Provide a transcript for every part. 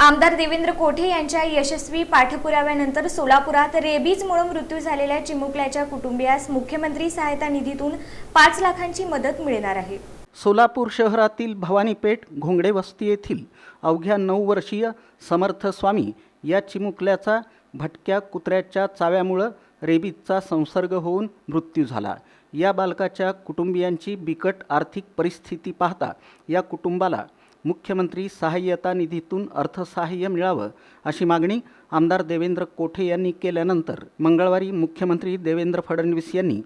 आमदार देवेंद्र कोठे यांच्या यशस्वी पाठपुराव्यानंतर सोलापुरात रेबीजमुळे मृत्यू झालेल्या चिमुकल्याच्या कुटुंबियास मुख्यमंत्री सहायता निधीतून 5 लाखांची मदत मिळणार आहे। सोलापूर शहरातील भवानीपेठ घोंगडे वस्ती येथील अवघ्या 9 वर्षीय समर्थ स्वामी या चिमुकल्याचा भटक्या कुत्र्याच्या चाव्यामुळे रेबीजचा संसर्ग होऊन मृत्यू झाला। या बालकाच्या कुटुंबियांची बिकट आर्थिक परिस्थिती पाहता या कुटुंबाला मुख्यमंत्री सहाय्यता निधीतून अर्थसहाय्य मिळावं अशी मागणी आमदार देवेंद्र कोठे यांनी केल्यानंतर मंगळवारी मुख्यमंत्री देवेंद्र फडणवीस यांनी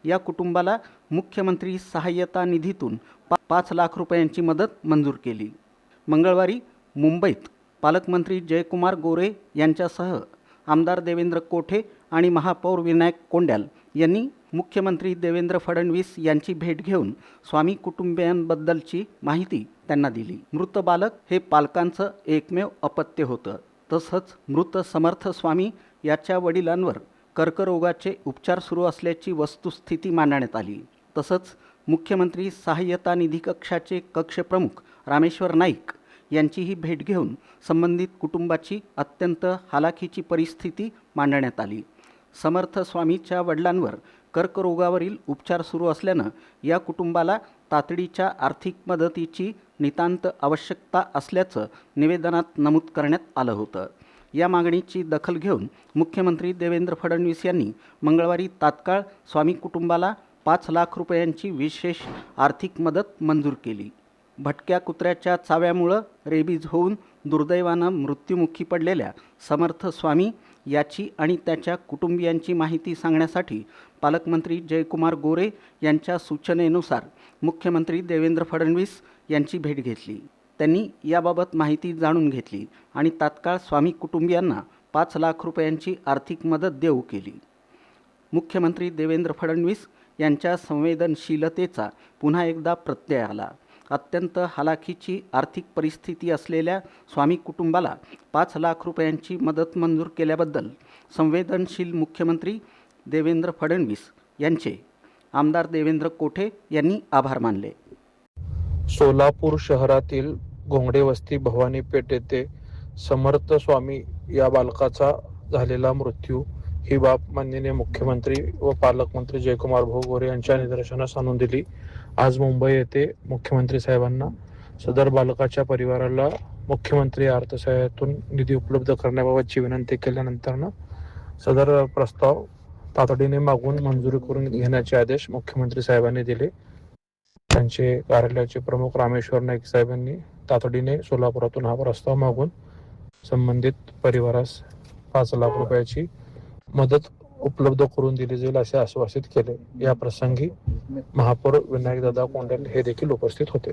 या कुटुंबाला मुख्यमंत्री सहाय्यता निधीतून 5 लाख रुपयांची मदत मंजूर केली। मंगळवारी मुंबईत पालकमंत्री जयकुमार गोरे यांच्यासह आमदार देवेंद्र कोठे आणि महापौर विनायक कोंड्याल यांनी मुख्यमंत्री देवेंद्र फडणवीस यांची भेट घेऊन स्वामी कुटुंबियांबद्दलची माहिती त्यांना दिली। मृत बालक हे पालकांचं एकमेव अपत्य होतं। तसंच मृत समर्थ स्वामी याच्या वडिलांवर कर्करोगाचे उपचार सुरू असल्याची वस्तुस्थिती मांडण्यात आली। तसंच मुख्यमंत्री सहाय्यता निधी कक्षाचे कक्षप्रमुख रामेश्वर नाईक यांचीही भेट घेऊन संबंधित कुटुंबाची अत्यंत हालाखीची परिस्थिती मांडण्यात आली। समर्थ स्वामीच्या वडिलांवर कर्करोगावरील उपचार सुरू असल्यानं या कुटुंबाला तातडीच्या आर्थिक मदतीची नितांत आवश्यकता असल्याचं निवेदनात नमूद करण्यात आलं होतं। या मागणीची दखल घेऊन मुख्यमंत्री देवेंद्र फडणवीस यांनी मंगळवारी तात्काळ स्वामी कुटुंबाला 5 लाख रुपयांची विशेष आर्थिक मदत मंजूर केली। भटक्या कुत्र्याच्या चाव्यामुळे रेबीज होऊन दुर्दैवानं मृत्युमुखी पडलेल्या समर्थ स्वामी याची आणि त्याच्या कुटुंबियांची माहिती सांगण्यासाठी पालकमंत्री जयकुमार गोरे यांच्या सूचनेनुसार मुख्यमंत्री देवेंद्र फडणवीस यांची भेट घेतली। त्यांनी याबाबत माहिती जाणून घेतली आणि तात्काळ स्वामी कुटुंबियांना 5 लाख रुपयांची आर्थिक मदत देऊ केली। मुख्यमंत्री देवेंद्र फडणवीस यांच्या संवेदनशीलतेचा पुन्हा एकदा प्रत्यय आला। अत्यंत हालाखीची आर्थिक परिस्थिती असलेल्या स्वामी कुटुंबाला 5 लाख रुपयांची मदत मंजूर केल्याबद्दल संवेदनशील मुख्यमंत्री देवेंद्र फडणवीस यांचे आमदार देवेंद्र कोठे यांनी आभार मानले। सोलापूर शहरातील घोंगडे वस्ती भवानीपेठ येथे समर्थ स्वामी या बालकाचा झालेला मृत्यू ही बाब माननीय मुख्यमंत्री व पालकमंत्री जयकुमार भाऊ गोरे यांच्या निदर्शनास आणून दिली। आज मुंबई येथे मुख्यमंत्री साहेबांना सदर बालकाच्या परिवाराला मुख्यमंत्री अर्थसहाय्यातून निधी उपलब्ध करण्याबाबतची विनंती केल्यानंतर सदर प्रस्ताव तातडीने मागून मंजुरी करून घेण्याचे आदेश मुख्यमंत्री साहेबांनी दिले। त्यांचे कार्यालयाचे प्रमुख रामेश्वर नाईक साहेबांनी तातडीने सोलापुरातून हा प्रस्ताव मागून संबंधित परिवारास 5 लाख रुपयाची मदत उपलब्ध करून दिली जाईल असे आश्वासित केले। या प्रसंगी महापौर विनायक दादा कोंडल हे देखील उपस्थित होते।